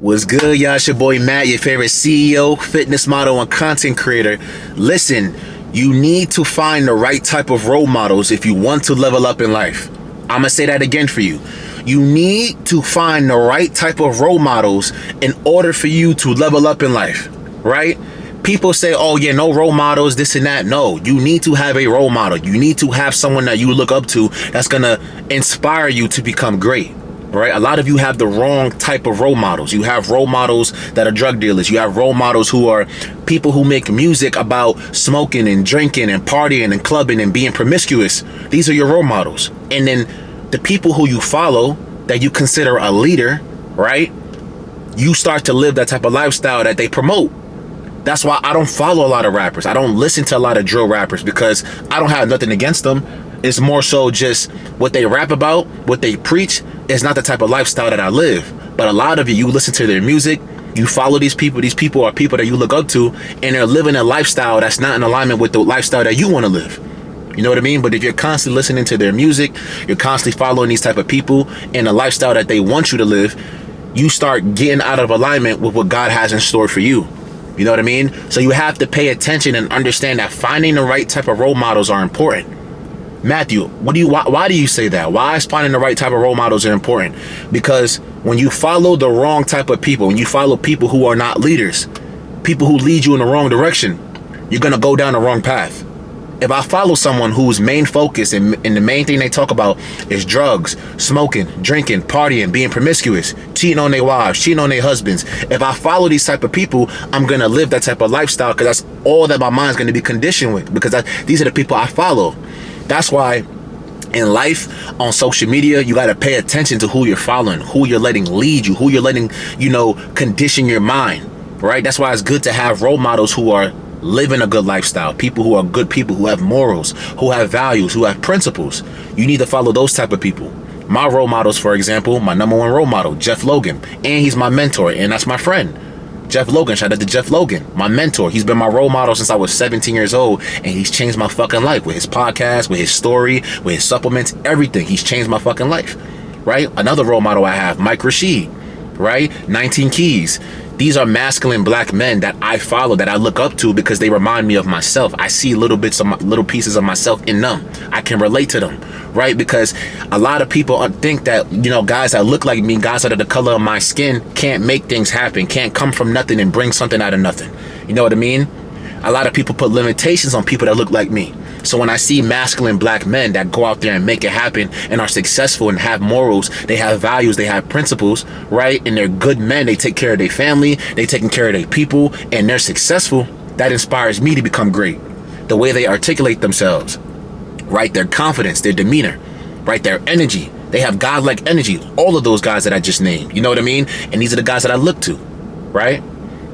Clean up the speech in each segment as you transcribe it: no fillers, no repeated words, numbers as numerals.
What's good, y'all? It's your boy Matt, your favorite CEO, fitness model, and content creator. Listen, you need to find the right type of role models if you want to level up in life. I'm gonna say that again for you. You need to find the right type of role models in order for you to level up in life, right? People say, oh yeah, no role models, this and that. No, you need to have a role model. You need to have someone that you look up to that's gonna inspire you to become great. Right? A lot of you have the wrong type of role models. You have role models that are drug dealers. You have role models who are people who make music about smoking and drinking and partying and clubbing and being promiscuous. These are your role models. And then the people who you follow that you consider a leader, right? You start to live that type of lifestyle that they promote. That's why I don't follow a lot of rappers. I don't listen to a lot of drill rappers because I don't have nothing against them. It's more so just what they rap about, what they preach is not the type of lifestyle that I live. But a lot of you listen to their music, you follow these people. These people are people that you look up to, and they're living a lifestyle that's not in alignment with the lifestyle that you want to live. You know what I mean? But if you're constantly listening to their music, you're constantly following these type of people and the lifestyle that they want you to live, you start getting out of alignment with what God has in store for you. You know what I mean? So you have to pay attention and understand that finding the right type of role models are important. Matthew, why do you say that? Why is finding the right type of role models are important? Because when you follow the wrong type of people, when you follow people who are not leaders, people who lead you in the wrong direction, you're going to go down the wrong path. If I follow someone whose main focus and the main thing they talk about is drugs, smoking, drinking, partying, being promiscuous, cheating on their wives, cheating on their husbands, if I follow these type of people, I'm going to live that type of lifestyle because that's all that my mind's going to be conditioned with, because these are the people I follow. That's why in life, on social media, you got to pay attention to who you're following, who you're letting lead you, who you're letting, condition your mind, right? That's why it's good to have role models who are living a good lifestyle, people who are good people, who have morals, who have values, who have principles. You need to follow those type of people. My role models, for example, my number one role model, Jeff Logan, and he's my mentor, and that's my friend. Jeff Logan, shout out to Jeff Logan, my mentor. He's been my role model since I was 17 years old, and he's changed my fucking life with his podcast, with his story, with his supplements, everything. He's changed my fucking life, right? Another role model I have, Mike Rashid, right? 19 Keys. These are masculine black men that I follow, that I look up to because they remind me of myself. I see little pieces of myself in them. I can relate to them, right? Because a lot of people think that, guys that look like me, guys that are the color of my skin, can't make things happen, can't come from nothing and bring something out of nothing. You know what I mean? A lot of people put limitations on people that look like me. So when I see masculine black men that go out there and make it happen and are successful and have morals, they have values, they have principles, right? And they're good men, they take care of their family, they taking care of their people, and they're successful, that inspires me to become great. The way they articulate themselves, right? Their confidence, their demeanor, right? Their energy. They have godlike energy. All of those guys that I just named, you know what I mean? And these are the guys that I look to, right?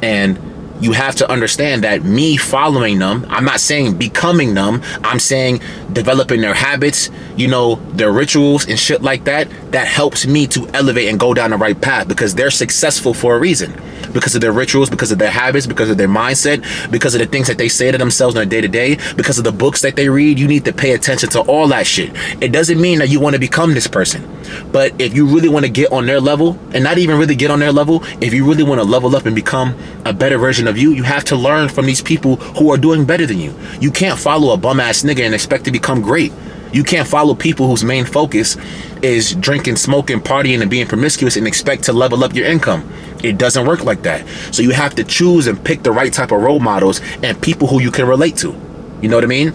And you have to understand that me following them, I'm not saying becoming them, I'm saying developing their habits, their rituals and shit like that, that helps me to elevate and go down the right path because they're successful for a reason. Because of their rituals, because of their habits, because of their mindset, because of the things that they say to themselves on a day-to-day, because of the books that they read. You need to pay attention to all that shit. It doesn't mean that you want to become this person. But if you really want to get on their level, and not even really get on their level, if you really want to level up and become a better version of you, you have to learn from these people who are doing better than you. You can't follow a bum-ass nigga and expect to become great. You can't follow people whose main focus is drinking, smoking, partying, and being promiscuous and expect to level up your income. It doesn't work like that. So you have to choose and pick the right type of role models and people who you can relate to. You know what I mean?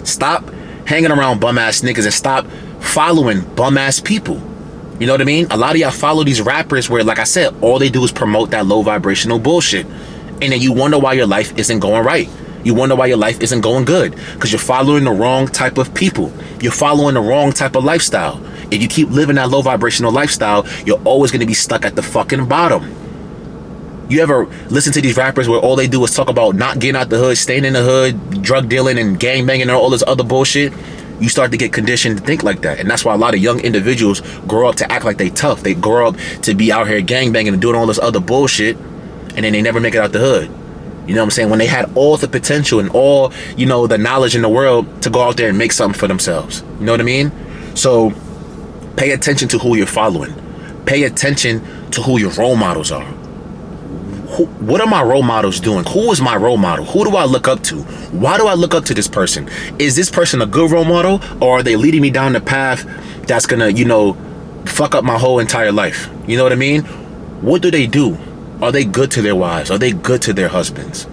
Stop hanging around bum-ass niggas and stop following bum-ass people. You know what I mean? A lot of y'all follow these rappers where, like I said, all they do is promote that low vibrational bullshit. And then you wonder why your life isn't going right. You wonder why your life isn't going good because you're following the wrong type of people. You're following the wrong type of lifestyle. If you keep living that low vibrational lifestyle, you're always going to be stuck at the fucking bottom. You ever listen to these rappers where all they do is talk about not getting out the hood, staying in the hood, drug dealing and gang banging and all this other bullshit? You start to get conditioned to think like that. And that's why a lot of young individuals grow up to act like they tough. They grow up to be out here gang banging and doing all this other bullshit, and then they never make it out the hood. You know what I'm saying? When they had all the potential and all, the knowledge in the world to go out there and make something for themselves. You know what I mean? So pay attention to who you're following. Pay attention to who your role models are. What are my role models doing? Who is my role model? Who do I look up to? Why do I look up to this person? Is this person a good role model, or are they leading me down the path that's gonna, fuck up my whole entire life? You know what I mean? What do they do? Are they good to their wives? Are they good to their husbands?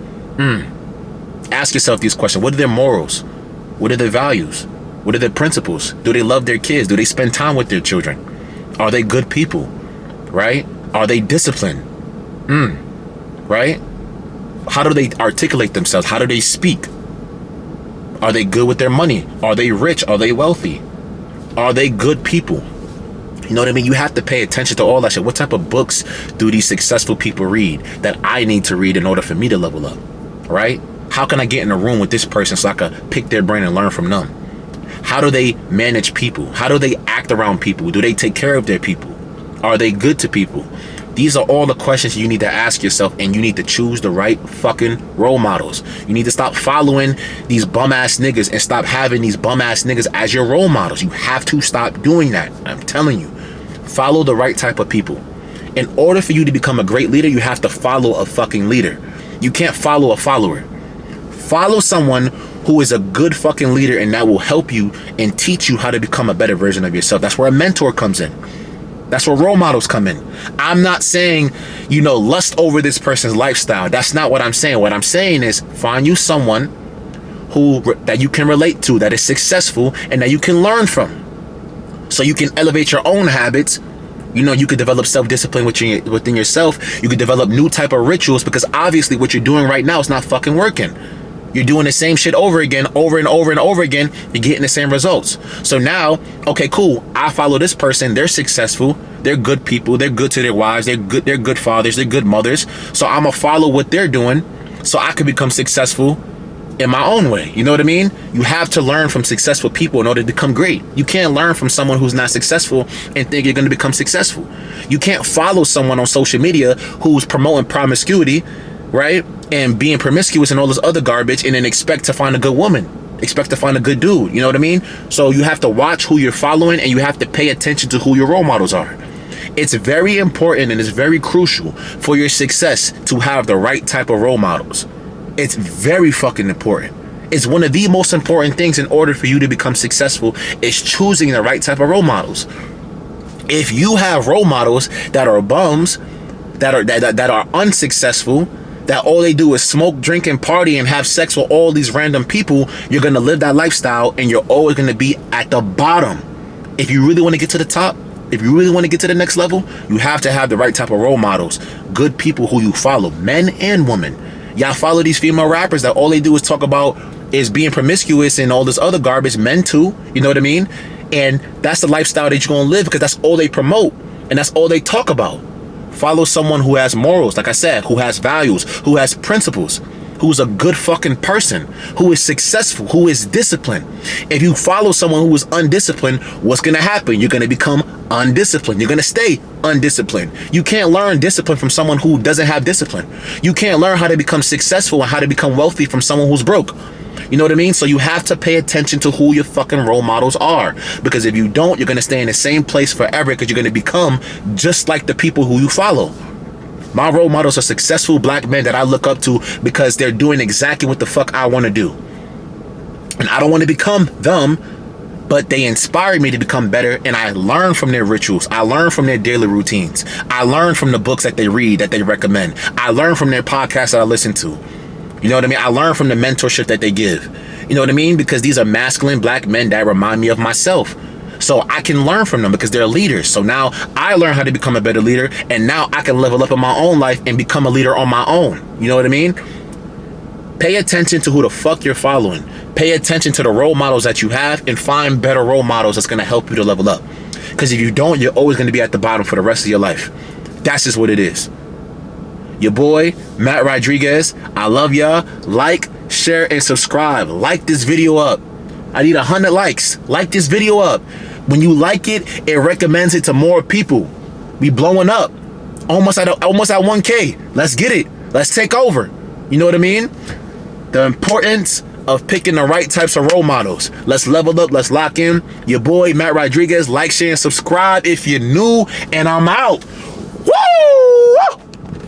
Ask yourself these questions. What are their morals? What are their values? What are their principles? Do they love their kids? Do they spend time with their children? Are they good people? Right? Are they disciplined? Right? How do they articulate themselves? How do they speak? Are they good with their money? Are they rich? Are they wealthy? Are they good people? You know what I mean? You have to pay attention to all that shit. What type of books do these successful people read that I need to read in order for me to level up? Right? How can I get in a room with this person so I can pick their brain and learn from them? How do they manage people? How do they act around people? Do they take care of their people? Are they good to people? These are all the questions you need to ask yourself, and you need to choose the right fucking role models. You need to stop following these bum ass niggas and stop having these bum ass niggas as your role models. You have to stop doing that. I'm telling you. Follow the right type of people. In order for you to become a great leader, you have to follow a fucking leader. You can't follow a follower. Follow someone who is a good fucking leader, and that will help you and teach you how to become a better version of yourself. That's where a mentor comes in. That's where role models come in. I'm not saying, lust over this person's lifestyle. That's not what I'm saying. What I'm saying is find you someone that you can relate to, that is successful, and that you can learn from. So you can elevate your own habits. You could develop self-discipline within yourself. You could develop new type of rituals, because obviously what you're doing right now is not fucking working. You're doing the same shit over again, over and over and over again. You're getting the same results. So now, okay, cool. I follow this person. They're successful. They're good people. They're good to their wives. They're good fathers. They're good mothers. So I'm going to follow what they're doing so I can become successful in my own way. You know what I mean? You have to learn from successful people in order to become great. You can't learn from someone who's not successful and think you're going to become successful. You can't follow someone on social media who's promoting promiscuity, right? And being promiscuous and all this other garbage, and then expect to find a good woman, expect to find a good dude. You know what I mean? So you have to watch who you're following, and you have to pay attention to who your role models are. It's very important and it's very crucial for your success to have the right type of role models. It's very fucking important. It's one of the most important things in order for you to become successful, is choosing the right type of role models. If you have role models that are bums, that are unsuccessful, that all they do is smoke, drink, and party and have sex with all these random people, you're going to live that lifestyle, and you're always going to be at the bottom. If you really want to get to the top, if you really want to get to the next level, you have to have the right type of role models. Good people who you follow, men and women. Y'all follow these female rappers that all they do is talk about is being promiscuous and all this other garbage. Men too, you know what I mean? And that's the lifestyle that you're going to live, because that's all they promote and that's all they talk about. Follow someone who has morals, like I said, who has values, who has principles, who's a good fucking person, who is successful, who is disciplined. If you follow someone who is undisciplined, what's going to happen? You're going to become undisciplined. You're going to stay undisciplined. You can't learn discipline from someone who doesn't have discipline. You can't learn how to become successful and how to become wealthy from someone who's broke. You know what I mean? So you have to pay attention to who your fucking role models are, because if you don't, you're going to stay in the same place forever, because you're going to become just like the people who you follow. My role models are successful black men that I look up to, because they're doing exactly what the fuck I want to do. And I don't want to become them, but they inspire me to become better, and I learn from their rituals. I learn from their daily routines. I learn from the books that they read, that they recommend. I learn from their podcasts that I listen to. You know what I mean? I learn from the mentorship that they give. You know what I mean? Because these are masculine black men that remind me of myself. So I can learn from them because they're leaders. So now I learn how to become a better leader, and now I can level up in my own life and become a leader on my own. You know what I mean? Pay attention to who the fuck you're following. Pay attention to the role models that you have, and find better role models that's going to help you to level up. Because if you don't, you're always going to be at the bottom for the rest of your life. That's just what it is. Your boy, Matt Rodriguez. I love y'all. Like, share, and subscribe. Like this video up. I need 100 likes. Like this video up. When you like it, it recommends it to more people. We blowing up. Almost at 1K. Let's get it. Let's take over. You know what I mean? The importance of picking the right types of role models. Let's level up. Let's lock in. Your boy, Matt Rodriguez. Like, share, and subscribe if you're new. And I'm out. Woo!